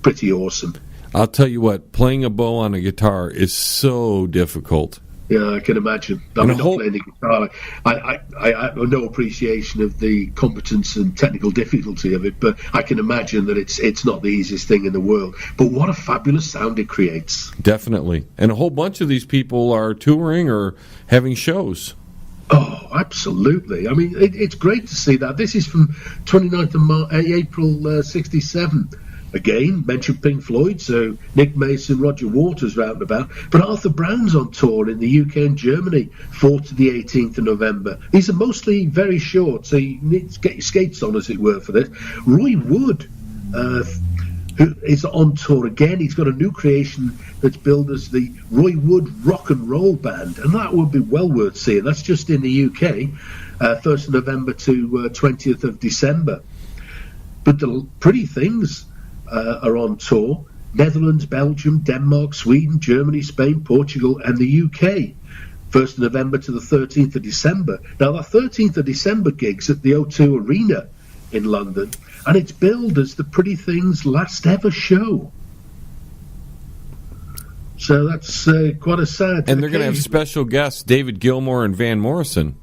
pretty awesome. I'll tell you what, playing a bow on a guitar is so difficult. Yeah, I can imagine. I mean, not playing the guitar. I have no appreciation of the competence and technical difficulty of it, but I can imagine that it's not the easiest thing in the world. But what a fabulous sound it creates. Definitely. And a whole bunch of these people are touring or having shows. Oh, absolutely. I mean, it's great to see that. This is from 29th of April 67. Again, mentioned Pink Floyd, so Nick Mason, Roger Waters are out and about. But Arthur Brown's on tour in the UK and Germany, 4th to the 18th of November. These are mostly very short, so you need to get your skates on, as it were, for this. Roy Wood, who is on tour again. He's got a new creation that's billed as the Roy Wood Rock and Roll Band, and that would be well worth seeing. That's just in the UK, 1st of November to 20th of December. But the Pretty Things are on tour. Netherlands, Belgium, Denmark, Sweden, Germany, Spain, Portugal, and the UK. 1st of November to the 13th of December. Now, that 13th of December gig's at the O2 Arena in London, and it's billed as the Pretty Things' last ever show. So that's quite a sad And they're going to have special guests, David Gilmour and Van Morrison.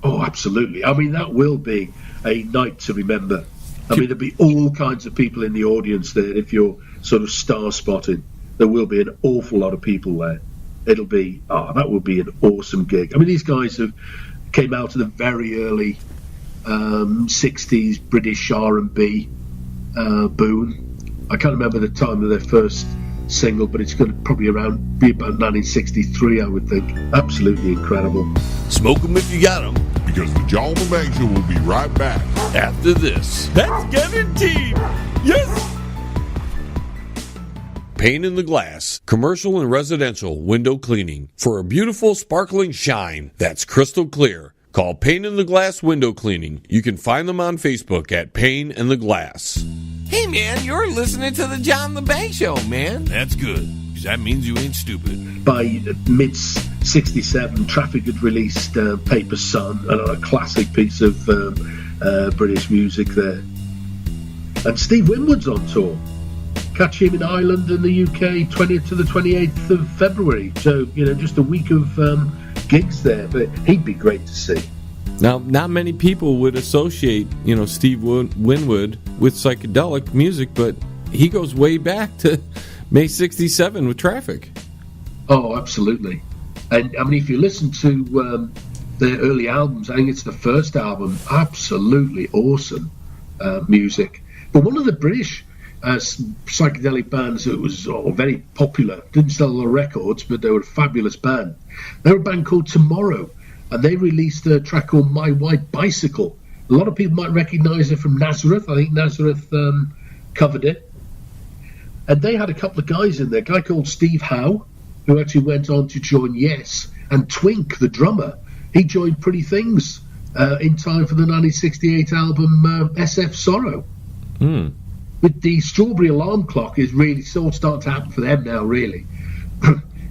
Oh, absolutely. I mean, that will be a night to remember. I mean, there'll be all kinds of people in the audience there. If you're sort of star spotting, there will be an awful lot of people there. It'll be, that would be an awesome gig. I mean, these guys came out of the very early 60s British R&B boom. I can't remember the time of their first single, but it's going to probably be about 1963, I would think. Absolutely incredible. Smoke 'em if you got 'em. Because the John Lebang Show will be right back after this. That's guaranteed. Yes. Pane in the Glass, commercial and residential window cleaning for a beautiful sparkling shine that's crystal clear. Call Pane in the Glass Window Cleaning. You can find them on Facebook at Pane in the Glass. Hey man, you're listening to the John Lebang Show, man. That's good, because that means you ain't stupid. By mid-67, Traffic had released Paper Sun, a classic piece of British music there. And Steve Winwood's on tour. Catch him in Ireland and the UK 20th to the 28th of February. So, just a week of gigs there. But he'd be great to see. Now, not many people would associate, Steve Winwood with psychedelic music, but he goes way back to May 67 with Traffic. Oh, absolutely. And, I mean, if you listen to their early albums, I think it's the first album, absolutely awesome music. But one of the British psychedelic bands that was very popular, didn't sell a lot of records, but they were a fabulous band. They were a band called Tomorrow, and they released a track called My White Bicycle. A lot of people might recognise it from Nazareth. I think Nazareth covered it. And they had a couple of guys in there, a guy called Steve Howe, who actually went on to join Yes, and Twink, the drummer. He joined Pretty Things in time for the 1968 album SF Sorrow. With the Strawberry Alarm Clock is really sort of starting to happen for them now, really.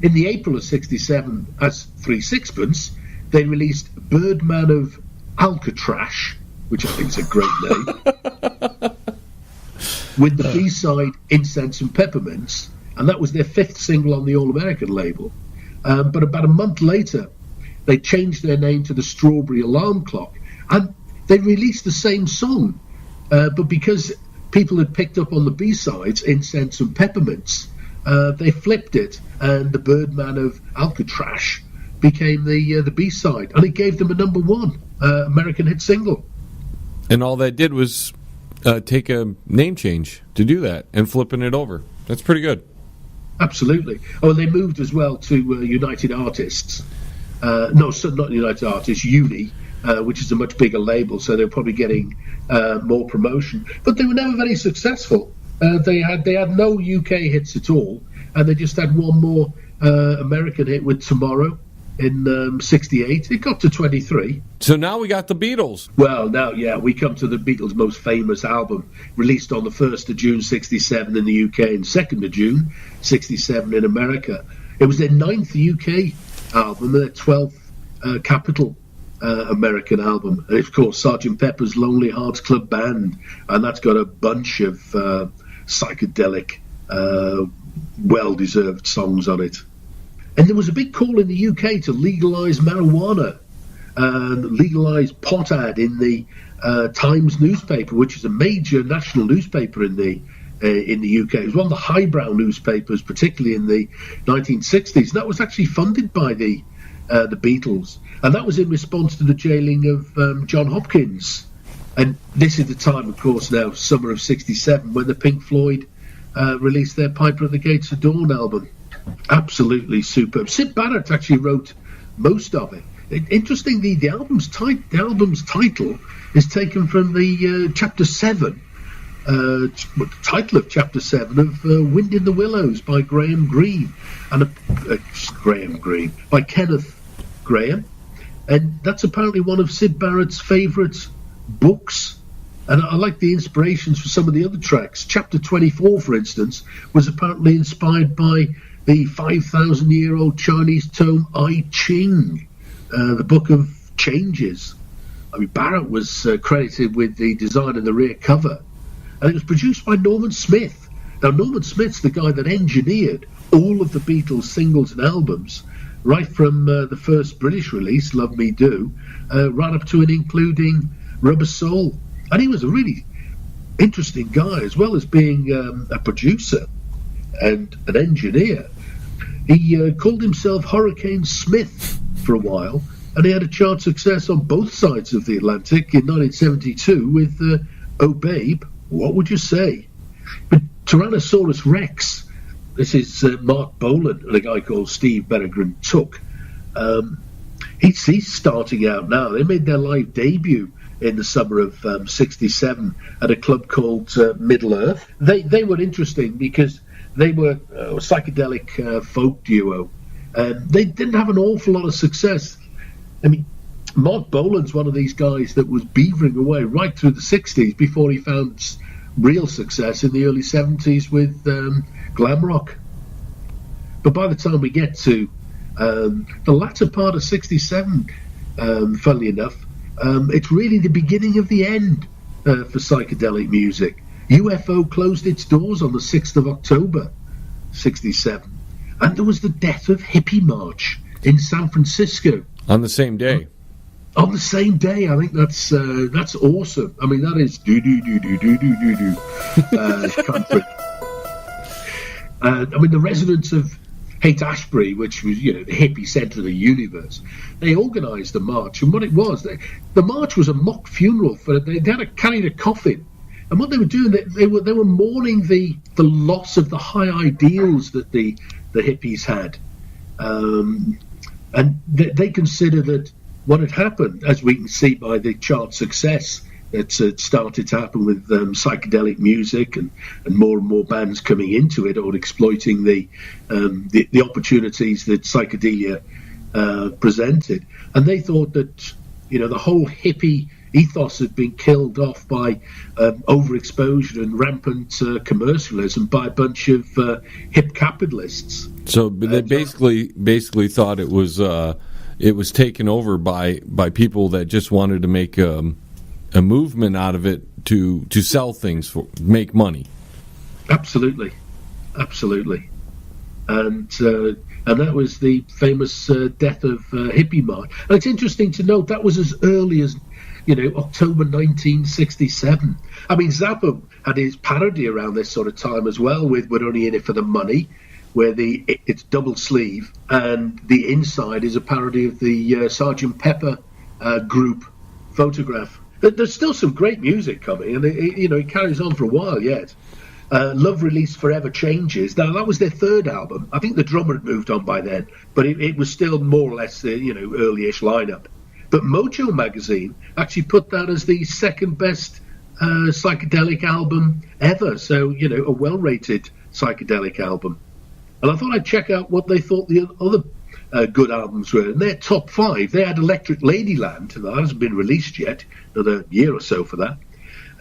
In the April of 67, as 3 Sixpence, they released Birdman of Alcatraz, which I think is a great name, with the B-side Incense and Peppermints, and that was their 5th single on the All-American label. But about a month later, they changed their name to the Strawberry Alarm Clock, and they released the same song, but because people had picked up on the B-sides, Incense and Peppermints, they flipped it, and the Birdman of Alcatraz became the B-side, and it gave them a #1 American hit single. And all that did was take a name change to do that and flipping it over. That's pretty good. Absolutely. Oh, and they moved as well to United Artists. No, so not United Artists, Uni, which is a much bigger label, so they're probably getting more promotion. But they were never very successful. They had no UK hits at all, and they just had one more American hit with Tomorrow in 68. It got to 23. So now we got the Beatles. Well, now, yeah, we come to the Beatles' most famous album, released on the 1st of June 67 in the UK and 2nd of June 67 in America. It was their 9th UK album, their 12th Capitol American album. And of course, Sgt. Pepper's Lonely Hearts Club Band, and that's got a bunch of psychedelic well-deserved songs on it. And there was a big call in the UK to legalise marijuana, legalise pot ad in the Times newspaper, which is a major national newspaper in the UK. It was one of the highbrow newspapers, particularly in the 1960s. And that was actually funded by the Beatles, and that was in response to the jailing of John Hopkins. And this is the time, of course, now summer of '67, when the Pink Floyd released their Piper at the Gates of Dawn album. Absolutely superb. Syd Barrett actually wrote most of it. Interestingly, the album's title is taken from the Chapter 7, the title of Chapter 7 of Wind in the Willows by Graham Greene, and by Kenneth Graham. And that's apparently one of Syd Barrett's favourite books. And I like the inspirations for some of the other tracks. Chapter 24, for instance, was apparently inspired by the 5,000-year-old Chinese tome I Ching, the Book of Changes. I mean, Barrett was credited with the design of the rear cover, and it was produced by Norman Smith. Now, Norman Smith's the guy that engineered all of the Beatles' singles and albums, right from the first British release, Love Me Do, right up to and including Rubber Soul. And he was a really interesting guy, as well as being a producer and an engineer. He called himself Hurricane Smith for a while, and he had a chart success on both sides of the Atlantic in 1972 with Oh Babe, What Would You Say? But Tyrannosaurus Rex, this is Mark Bolan and a guy called Steve Berggren Took. He's starting out now. They made their live debut in the summer of '67 at a club called Middle Earth. They were interesting because they were a psychedelic folk duo, and they didn't have an awful lot of success. I mean, Mark Bolan's one of these guys that was beavering away right through the 60s before he found real success in the early 70s with glam rock. But by the time we get to the latter part of 67, funnily enough, it's really the beginning of the end for psychedelic music. UFO closed its doors on the 6th of October, 67. And there was the death of Hippie March in San Francisco. On the same day. On the same day. I think that's awesome. I mean, that is country. I mean, the residents of Haight-Ashbury, which was, the hippie centre of the universe, they organised the march. And what it was, the march was a mock funeral. They had carried a coffin. And what they were doing, they were mourning the loss of the high ideals that the hippies had. And they consider that what had happened, as we can see by the chart success that's started to happen with psychedelic music and more bands coming into it or exploiting the opportunities that psychedelia presented. And they thought that, the whole hippie ethos had been killed off by overexposure and rampant commercialism by a bunch of hip capitalists. So they basically thought it was taken over by people that just wanted to make a movement out of it to sell things make money. Absolutely. And that was the famous death of Hippie March. And it's interesting to note that was as early as October 1967. I mean, Zappa had his parody around this sort of time as well with We're Only In It For The Money, where it's double sleeve and the inside is a parody of the Sgt. Pepper group photograph. There's still some great music coming, and it carries on for a while yet. Love Release Forever Changes. Now, that was their third album. I think the drummer had moved on by then, but it was still more or less the early-ish lineup. But Mojo magazine actually put that as the second best psychedelic album ever. So, a well-rated psychedelic album. And I thought I'd check out what they thought the other good albums were. In their top 5, they had Electric Ladyland. That hasn't been released yet. Another year or so for that.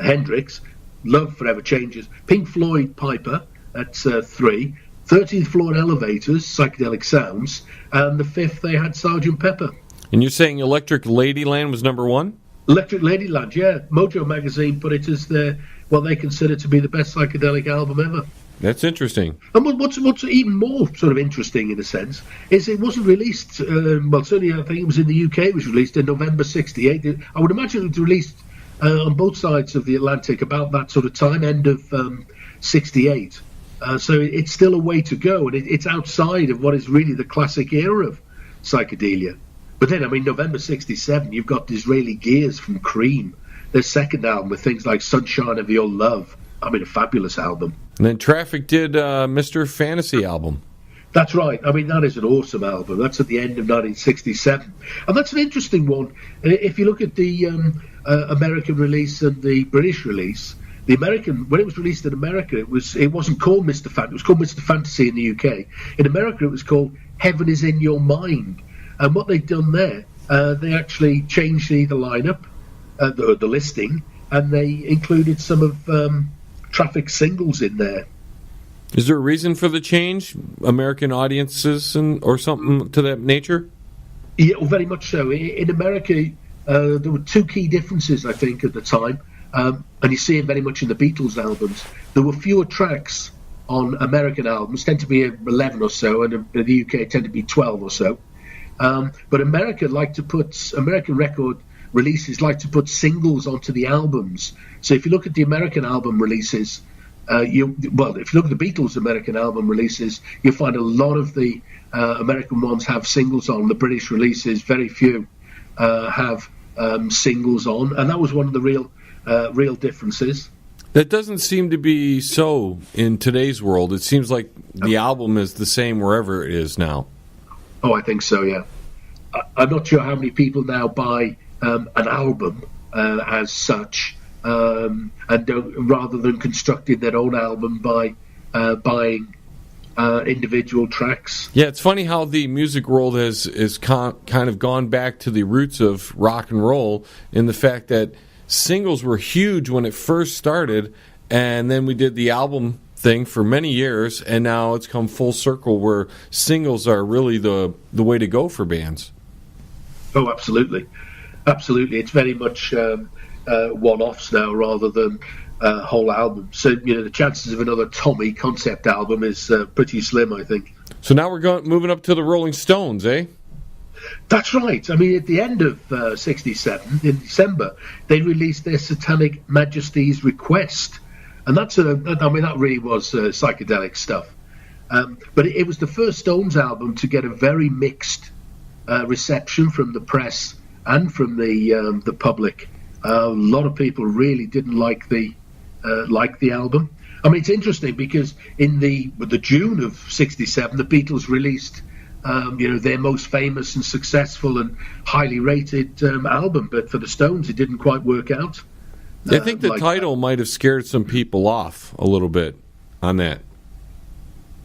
Hendrix, Love Forever Changes. Pink Floyd, Piper, that's 3. 13th Floor Elevators, Psychedelic Sounds. And the 5th, they had Sgt. Pepper. And you're saying Electric Ladyland was number 1? Electric Ladyland, yeah. Mojo magazine put it as what they consider to be the best psychedelic album ever. That's interesting. And what's even more sort of interesting in a sense is it wasn't released. Well, certainly I think it was in the UK. It was released in November '68. I would imagine it was released on both sides of the Atlantic about that sort of time, end of '68. So it's still a way to go, and it's outside of what is really the classic era of psychedelia. But then, I mean, November '67, you've got Disraeli Gears from Cream, their second album with things like Sunshine of Your Love. I mean, a fabulous album. And then Traffic did Mr. Fantasy album. That's right. I mean, that is an awesome album. That's at the end of 1967. And that's an interesting one. If you look at the American release and the British release, the American, when it was released in America, it wasn't called Mr. Fantasy. It was called Mr. Fantasy in the UK. In America, it was called Heaven is in Your Mind. And what they'd done there, they actually changed the lineup, the listing, and they included some of Traffic singles in there. Is there a reason for the change? American audiences or something to that nature? Yeah, well, very much so. In America, there were two key differences, I think, at the time, and you see it very much in the Beatles albums. There were fewer tracks on American albums, tend to be 11 or so, and in the UK tend to be 12 or so. But American record releases like to put singles onto the albums. So if you look at the American album releases, if you look at the Beatles' American album releases, you'll find a lot of the American ones have singles on. The British releases, very few have singles on, and that was one of the real differences. That doesn't seem to be so in today's world. It seems like the album is the same wherever it is now. Oh, I think so, yeah. I'm not sure how many people now buy an album as such, and rather than constructing their own album by buying individual tracks. Yeah, it's funny how the music world has kind of gone back to the roots of rock and roll in the fact that singles were huge when it first started, and then we did the album thing for many years, and now it's come full circle where singles are really the way to go for bands. Oh, absolutely. It's very much one-offs now rather than whole albums. So, the chances of another Tommy concept album is pretty slim, I think. So now we're moving up to the Rolling Stones, eh? That's right. I mean, at the end of '67, in December, they released their Satanic Majesty's Request. And that really was psychedelic stuff. But it was the first Stones album to get a very mixed reception from the press and from the public. A lot of people really didn't like the album. I mean, it's interesting because in the June of '67, the Beatles released their most famous and successful and highly rated album. But for the Stones, it didn't quite work out. I think the title might have scared some people off a little bit on that.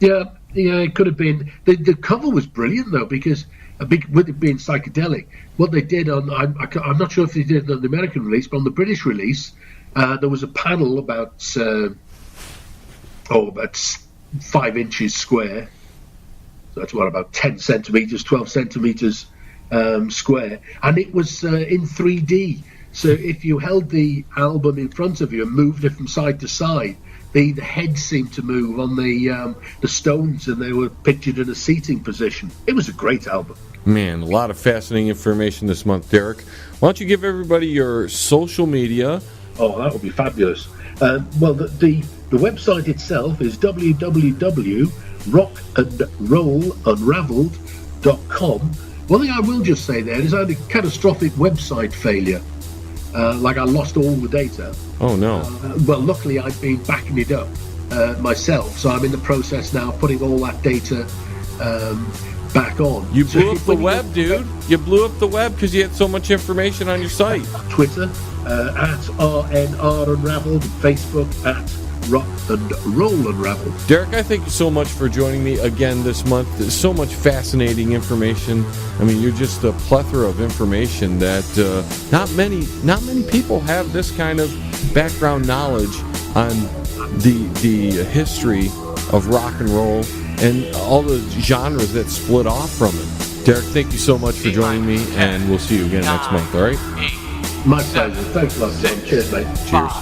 Yeah, it could have been. The cover was brilliant, though, because with it being psychedelic, what they did I'm not sure if they did it on the American release, but on the British release, there was a panel about 5 inches square. So that's about 10 centimeters, 12 centimeters square, and it was in 3D. So if you held the album in front of you and moved it from side to side, the head seemed to move on the Stones, and they were pictured in a seating position. It was a great album. Man, a lot of fascinating information this month, Derek. Why don't you give everybody your social media? Oh, that would be fabulous. Well, the website itself is www.rockandrollunraveled.com. One thing I will just say there is I had a catastrophic website failure. Like I lost all the data. Oh, no. Well, luckily I've been backing it up myself, so I'm in the process now of putting all that data back on. You blew up the web, dude. You blew up the web because you had so much information on your site. Twitter, at RNR Unraveled, Facebook, at Rock and Roll Unraveled. Derek, I thank you so much for joining me again this month. There's so much fascinating information. I mean, you're just a plethora of information that not many people have this kind of background knowledge on the history of rock and roll and all the genres that split off from it. Derek, thank you so much for joining me, and we'll see you again next month, all right? My pleasure. Thanks a lot, John. Cheers, mate. Cheers.